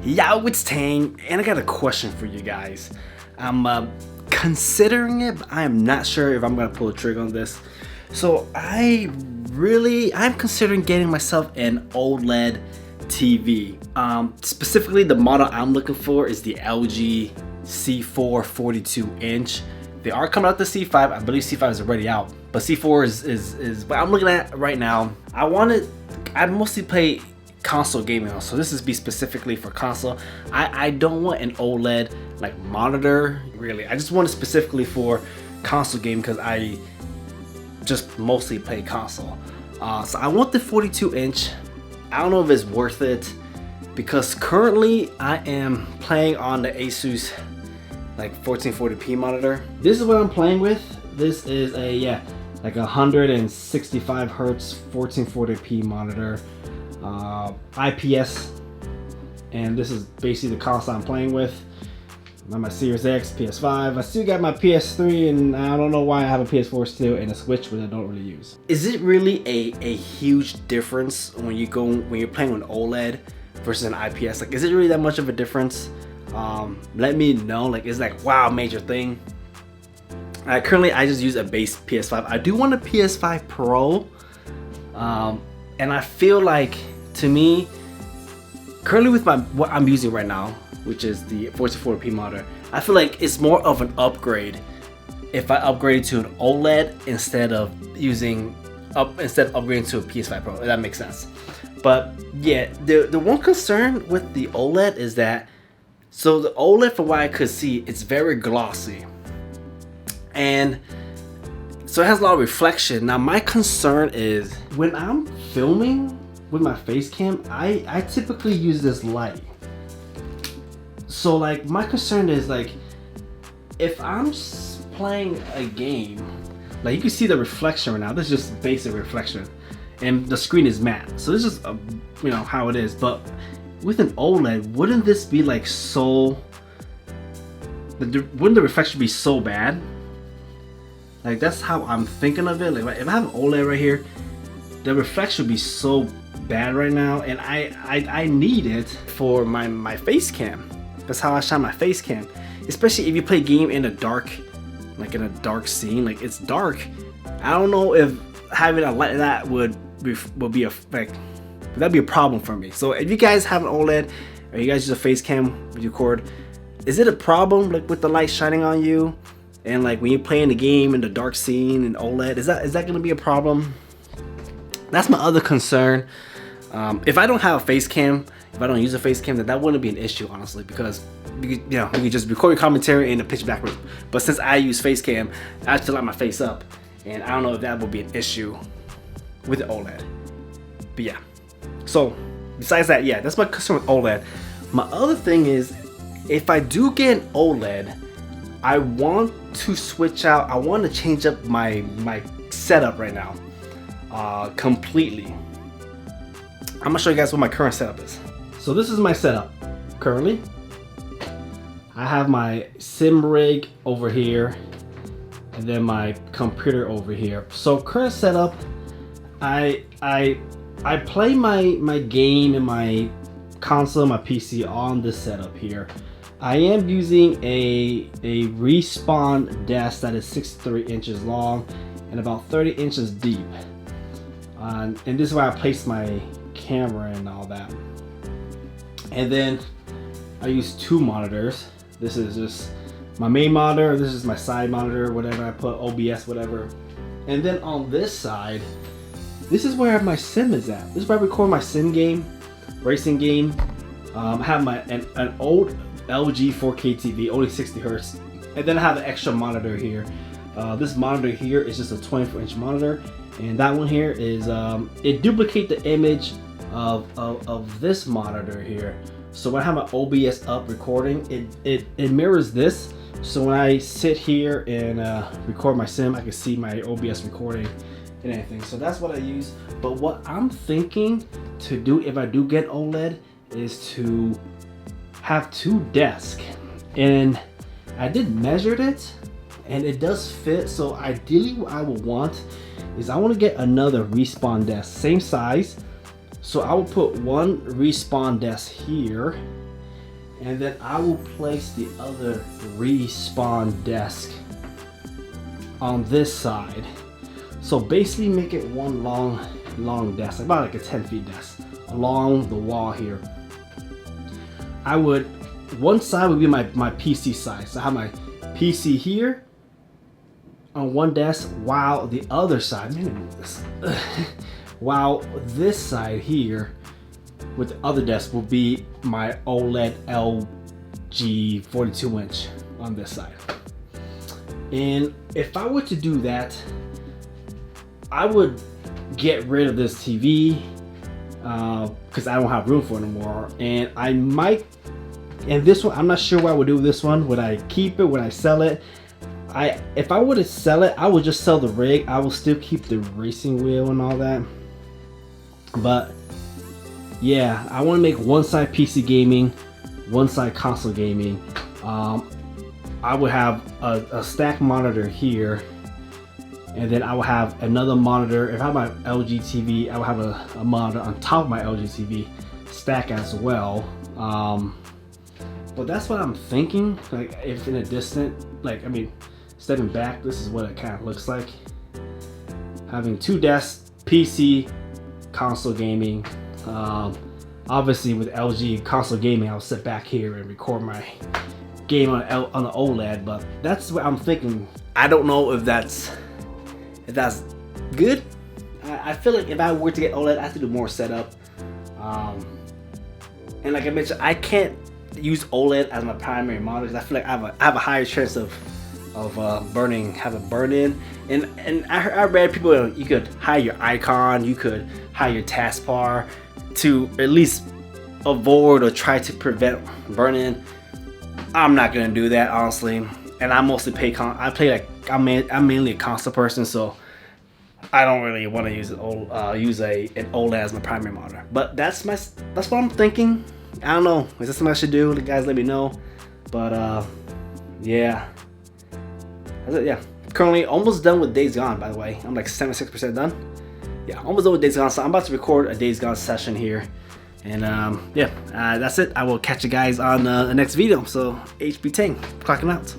Yo, it's Tang, and I got a question for you guys. I'm considering it, but I am not sure if I'm gonna pull the trigger on this. So I'm considering getting myself an OLED TV. Specifically, the model I'm looking for is the LG C4 42-inch. They are coming out the C5. I believe C5 is already out, but C4 is what I'm looking at right now. I mostly play console gaming, so this is be specifically for console. I don't want an OLED like monitor, really. I just want it specifically for console game because I just mostly play console. So I want the 42-inch. I don't know if it's worth it because currently I am playing on the Asus like 1440p monitor. This is what I'm playing with. This is a like 165 hertz 1440p monitor, IPS, and this is basically the console I'm playing with. I have my Series X, PS5. I still got my PS3, and I don't know why I have a PS4 still and a Switch, which I don't really use. Is it really a huge difference when you're playing with OLED versus an IPS? Like, is it really that much of a difference? Let me know. Like, it's like wow, major thing. Currently, I just use a base PS5. I do want a PS5 Pro, and I feel like, to me, currently with what I'm using right now, which is the 1440p monitor, I feel like it's more of an upgrade if I upgrade to an OLED instead of upgrading to a PS5 Pro. If that makes sense. But yeah, the one concern with the OLED is that, so the OLED, from what I could see, it's very glossy, and so it has a lot of reflection. Now my concern is when I'm filming with my face cam, I typically use this light. So like my concern is, like, if I'm playing a game, like you can see the reflection right now. This is just basic reflection, and the screen is matte. So this is how it is. But with an OLED, wouldn't this be like wouldn't the reflection be so bad? Like, that's how I'm thinking of it. Like, if I have an OLED right here, the reflection would be so bad right now, and I need it for my face cam. That's how I shine my face cam. Especially if you play game in a dark, like in a dark scene, like it's dark. I don't know if having a light like that would be that'd be a problem for me. So if you guys have an OLED or you guys use a face cam to record, is it a problem like with the light shining on you? And like when you're playing the game in the dark scene and OLED, is that gonna be a problem? That's my other concern. If I don't have a face cam, if I don't use a face cam, then that wouldn't be an issue, honestly, because you can just record your commentary in a pitch black room. But since I use face cam, I have to light my face up, and I don't know if that would be an issue with the OLED. But yeah, so besides that, yeah, that's my concern with OLED. My other thing is, if I do get an OLED, I want to switch out. I want to change up my setup right now, completely. I'm gonna show you guys what my current setup is. So this is my setup currently. I have my sim rig over here, and then my computer over here. So current setup, I play my game and my console, my PC on this setup here. I am using a Respawn desk that is 63 inches long and about 30 inches deep. And this is where I place my camera and all that. And then I use two monitors. This is just my main monitor. This is my side monitor, whatever I put, OBS, whatever. And then on this side, this is where my sim is at. This is where I record my sim game, racing game. I have an old LG 4K TV, only 60 hertz. And then I have an extra monitor here. This monitor here is just a 24-inch monitor, and that one here is it duplicates the image of this monitor here. So when I have my OBS up recording, it mirrors this. So when I sit here and record my sim, I can see my OBS recording and everything. So that's what I use. But what I'm thinking to do if I do get OLED is to have two desks, and I did measure it and it does fit. So ideally what I would want is I want to get another Respawn desk, same size. So I will put one Respawn desk here, And then I will place the other respawn desk on this side. So basically make it one long desk, about like a 10 feet desk along the wall here. One side would be my PC side. So I have my PC here on one desk, while the other side, while this side here with the other desk will be my OLED LG 42-inch on this side. And if I were to do that, I would get rid of this TV because I don't have room for it anymore. And I might, and this one, I'm not sure what I would do with this one. Would I keep it? Would I sell it? If I were to sell it, I would just sell the rig. I will still keep the racing wheel and all that. But yeah, I want to make one side PC gaming, one side console gaming. I would have a stack monitor here, and then I will have another monitor. If I have my LG TV, I will have a monitor on top of my LG TV stack as well. But that's what I'm thinking. Like, if in a distant, like, I mean, stepping back, this is what it kind of looks like. Having two desks, PC, console gaming. Obviously with LG console gaming, I'll sit back here and record my game on the OLED, but that's what I'm thinking. I don't know if that's good. I feel like if I were to get OLED, I have to do more setup. And like I mentioned, I can't use OLED as my primary monitor. I feel like I have a higher chance of have a burn in. And I read people, you could hide your icon, you could hide your taskbar to at least avoid or try to prevent burn-in. I'm not gonna do that, honestly. And I mostly I'm mainly a console person, so I don't really want to use an OLED as my primary monitor. But that's what I'm thinking. I don't know. Is that something I should do? The guys, let me know. But yeah, that's it. Yeah, currently almost done with Days Gone. By the way, I'm like 76% done. Yeah, almost done with Days Gone. So I'm about to record a Days Gone session here. And yeah, that's it. I will catch you guys on the next video. So HB Tang, clocking out.